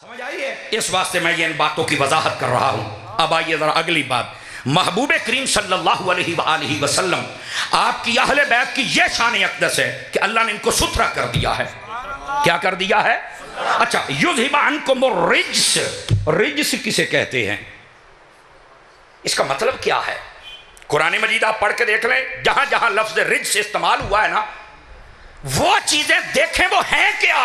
समझ आई है? इस वास्ते मैं ये इन बातों की वजाहत कर रहा हूं। अब आइए जरा अगली बात। महबूब करीम सल्लल्लाहु अलैहि वसल्लम आपकी अहले बैत की यह शान अक़दस है कि अल्लाह ने इनको सुथरा कर दिया है। क्या कर दिया है? अच्छा, युज़हिबा अन्कुम रिज्स, रिज्स किसे कहते हैं, इसका मतलब क्या है? कुरान मजीद आप पढ़ के देख लें, जहां जहां लफ्ज रिज्स इस्तेमाल हुआ है ना, वो चीजें देखें वो हैं क्या।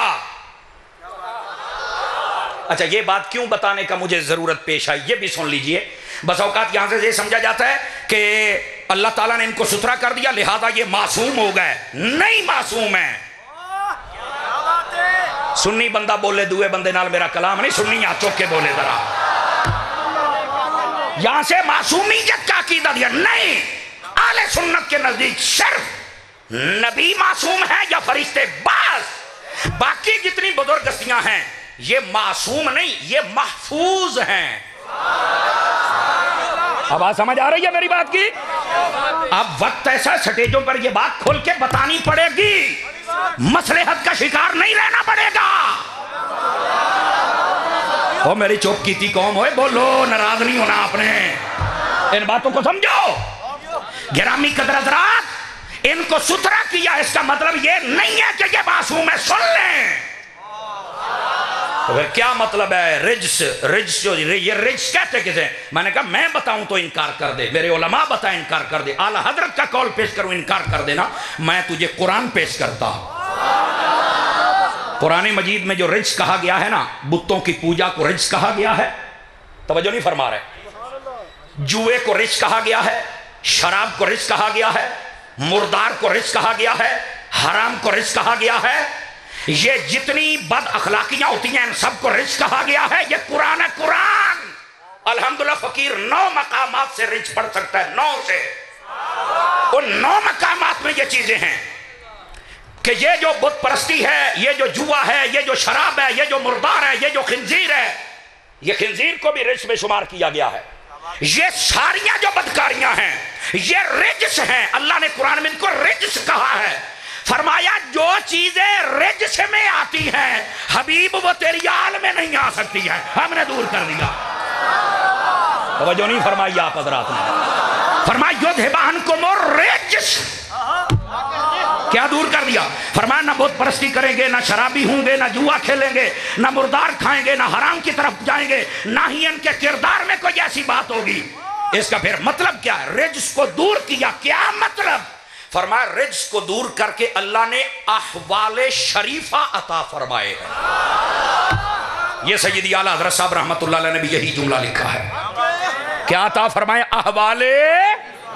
अच्छा, ये बात क्यों बताने का मुझे जरूरत पेश आई, ये भी सुन लीजिए। बस औकात यहां से ये समझा जाता है कि अल्लाह ताला ने इनको सुथरा कर दिया लिहाजा ये मासूम हो गए। नहीं मासूम है। सुन्नी बंदा बोले दुए बंदे नाल मेरा कलाम नहीं, सुन्नी हाथ चौक के बोले जरा, यहां से मासूमियत का अकीदा दिया नहीं। आले सुन्नत के नजदीक सिर्फ नबी मासूम है या फरिश्ते, बस बाकी जितनी बुजुर्गस्तियां हैं ये मासूम नहीं, ये महफूज हैं। अब बात समझ आ रही है मेरी बात की? अब वक्त ऐसा स्टेजों पर ये बात खोल के बतानी पड़ेगी, मसलहत का शिकार नहीं रहना पड़ेगा। ओ मेरी चुप की थी कौम, होए बोलो, नाराज नहीं होना आपने, इन बातों को समझो। गिरामी कदर हज़रात, इनको सुथरा किया इसका मतलब ये नहीं है कि ये मासूम है। सुन लें तो फिर क्या मतलब है? रिज्स, रिज्स जो ये रिज्स कहते किसे? मैंने कहा मैं बताऊं तो इनकार कर दे, मेरे उलमा बताएं इनकार कर दे, आला हजरत का कौल पेश करूं इनकार कर देना, मैं तुझे कुरान पेश करता हूं। कुरान मजीद में जो रिज्स कहा गया है ना, बुतों की पूजा को रिज्स कहा गया है, तवज्जो नहीं फरमा रहे। जुए को रिज्स कहा गया है, शराब को रिज्स कहा गया है, मुर्दार को रिज्स कहा गया है, हराम को रिज्स कहा गया है, ये जितनी बद अखलाकियां होती हैं इन सबको रिज्स कहा गया है। ये कुरान है, कुरान। अल्हम्दुलिल्लाह फकीर 9 मकामात से रिज्स पढ़ सकता है, 9 से। उन 9 मकामात में ये चीजें हैं कि ये जो बुत परस्ती है, ये जो जुआ है, ये जो शराब है, ये जो मुर्दार है, ये जो खिंजीर है, ये खिंजीर को भी रिज्स में शुमार किया गया है। ये सारियां जो बदकारियां हैं ये रिज्स हैं। अल्लाह ने कुरान में इनको रिज्स कहा है। फरमाया जो चीजें रिज्स में आती हैं हबीब वो तेरी आल में नहीं आ सकती है, हमने दूर कर दिया। तवज्जो नहीं फरमाई आप हज़रात ने। फरमाया युज़हिबा अन्कुम रिज्स, क्या दूर कर दिया? फरमाया ना बुत परस्ती करेंगे, ना शराबी होंगे, ना जुआ खेलेंगे, ना मुर्दार खाएंगे, ना हराम की तरफ जाएंगे, ना ही इनके किरदार में कोई ऐसी बात होगी। इसका फिर मतलब क्या है? रिज्स को दूर किया, क्या मतलब? फरमाया रिज्स को दूर करके अल्लाह ने अहवाले शरीफा अता फरमाए हैं। ये सय्यदी आला हज़रत साहब रहमतुल्लाह अलैह ने भी यही जुमला लिखा है। क्या अता फरमाए? अहवाले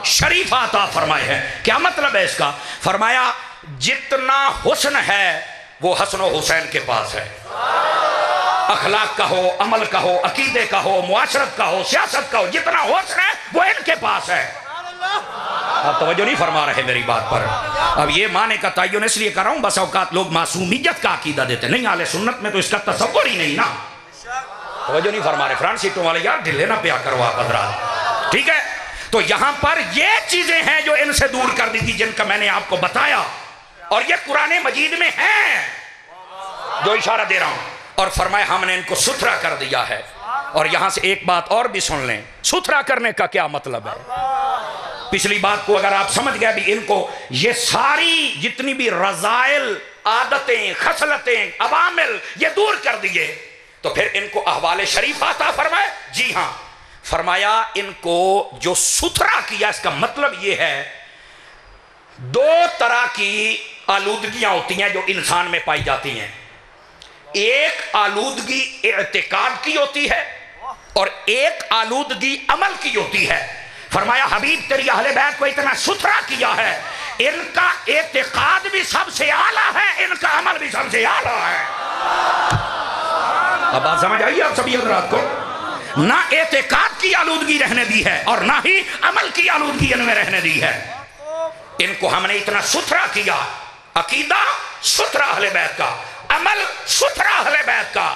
शरीफा अता फरमाए हैं। क्या मतलब है इसका? फरमाया जितना हुस्न है वो हसन हुसैन के पास है। अखलाक का हो, अमल का हो, अकीदे का हो, मुआशरत का हो, सियासत का हो, जितना हुस्न है वो इनके पास है। आप तवज्जो नहीं फरमा रहे मेरी बात पर। अब ये माने का तयन इसलिए कर रहा हूं, बस औकात लोग मासूमियत का अकीदा देते नहीं, आले सुन्नत में तो इसका तसव्वुर ही नहीं ना। तवज्जो नहीं फरमा रहे फ्रांस सीटों वाले, यार ढिले ना प्या करो आप हज़रात, ठीक है? तो यहां पर ये चीजें हैं जो इनसे दूर कर दी थी, जिनका मैंने आपको बताया, और ये कुरान मजीद में है जो इशारा दे रहा हूं। और फरमाया हमने इनको सुथरा कर दिया है। और यहां से एक बात और भी सुन लें, सुथरा करने का क्या मतलब है? पिछली बात को अगर आप समझ गए भी, इनको ये सारी जितनी भी रज़ाइल, आदतें, खसलतें, अवामिल ये दूर कर दिए, तो फिर इनको अहवाले शरीफ अता फरमाए। जी हाँ, फरमाया इनको जो सुथरा किया इसका मतलब ये है 2 तरह की आलूदगियां होती हैं जो इंसान में पाई जाती हैं। एक आलूदगी इत्तिकाद की होती है और एक आलूदगी अमल की होती है। फरमाया हबीब तेरी अहले बैत को इतना सुथरा किया है, इनका इत्तिकाद भी सबसे आला है, इनका अमल भी सबसे आला है। अब बात समझ आई आप सभी हज़रात को? ना इत्तिकाद की आलूदगी रहने दी है और ना ही अमल की आलूदगी इनमें रहने दी है। इनको हमने इतना सुथरा किया, अकीदा सुथरा अहले बैत का, अमल सुथरा अहले बैत का।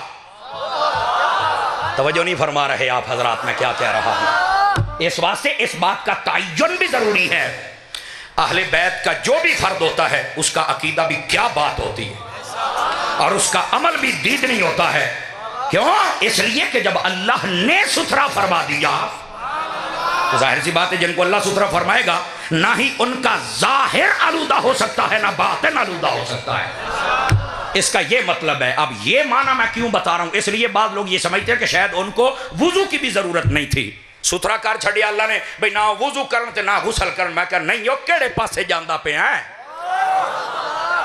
तवज्जो नहीं फरमा रहे आप हज़रात, मैं क्या कह रहा हूं? इस वास्ते इस बात का तयन भी जरूरी है, अहले बैत का जो भी फर्द होता है उसका अकीदा भी क्या बात होती है और उसका अमल भी दीद नहीं होता है। क्यों? इसलिए कि जब अल्लाह ने सुथरा फरमा दिया तो जाहिर सी बात है जिनको अल्लाह सुथरा फरमाएगा ना ही उनका जाहिर आलूदा हो सकता है ना बातिन आलूदा हो सकता है। इसका ये मतलब है। अब ये माना मैं क्यों बता रहा हूं, इसलिए बाद लोग ये समझते हैं कि शायद उनको वुजू की भी जरूरत नहीं थी। सुथरा कर छड़िया अल्लाह ने भाई, ना वुजू करन ते ना गुसल करन। मैं कह नहीं हो केड़े पासे जांदा पे हैं।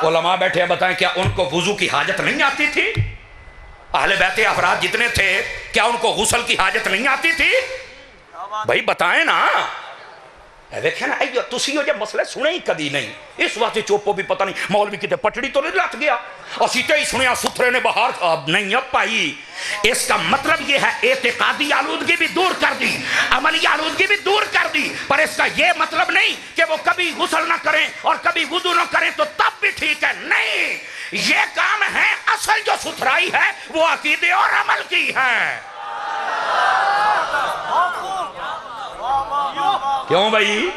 उलमा बैठे हैं, बताएं क्या उनको वुजू की हाजत नहीं आती थी? अहले बैते अफराद जितने थे क्या उनको गुसल की हाजत नहीं आती थी? भाई बताएं ना। देखे ना तुम जो मसले सुने ही कदी नहीं, इस वास्ते चोपो भी पता नहीं मौलवी कितने पटड़ी तो नहीं लट गया। असी तो ही सुनिया सुथरे ने बाहर नहीं अब पाई। इसका मतलब यह है एतिकादी आलूदगी भी दूर कर दी, अमली आलूदगी भी दूर कर दी, पर इसका यह मतलब नहीं कि वो कभी गुस्ल ना करें और कभी वुजू ना करें तो तब भी ठीक है। नहीं, ये काम है असल जो सुथराई है वो अकीदे और अमल की है। क्यों भाई?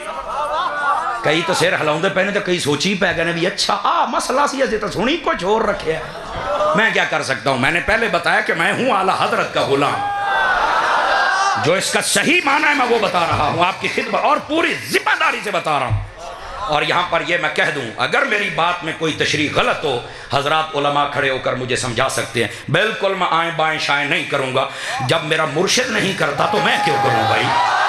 कई तो सिर हिलाउंदे पे ने तो कई सोची पै गए भी अच्छा आ मसला सी अजे तो सुनी कुछ और रखे है। मैं क्या कर सकता हूं? मैंने पहले बताया कि मैं हूं आला हजरत का गुलाम। जो इसका सही माना है मैं वो बता रहा हूं आपकी खिदमत और पूरी जिम्मेदारी से बता रहा हूं। और यहां पर ये मैं कह दूं, अगर मेरी बात में कोई तशरीह गलत हो, हजरात उलमा खड़े होकर मुझे समझा सकते हैं। बिल्कुल मैं आए बाएं शाएं नहीं करूंगा। जब मेरा मुर्शिद नहीं करता तो मैं क्यों करूं भाई?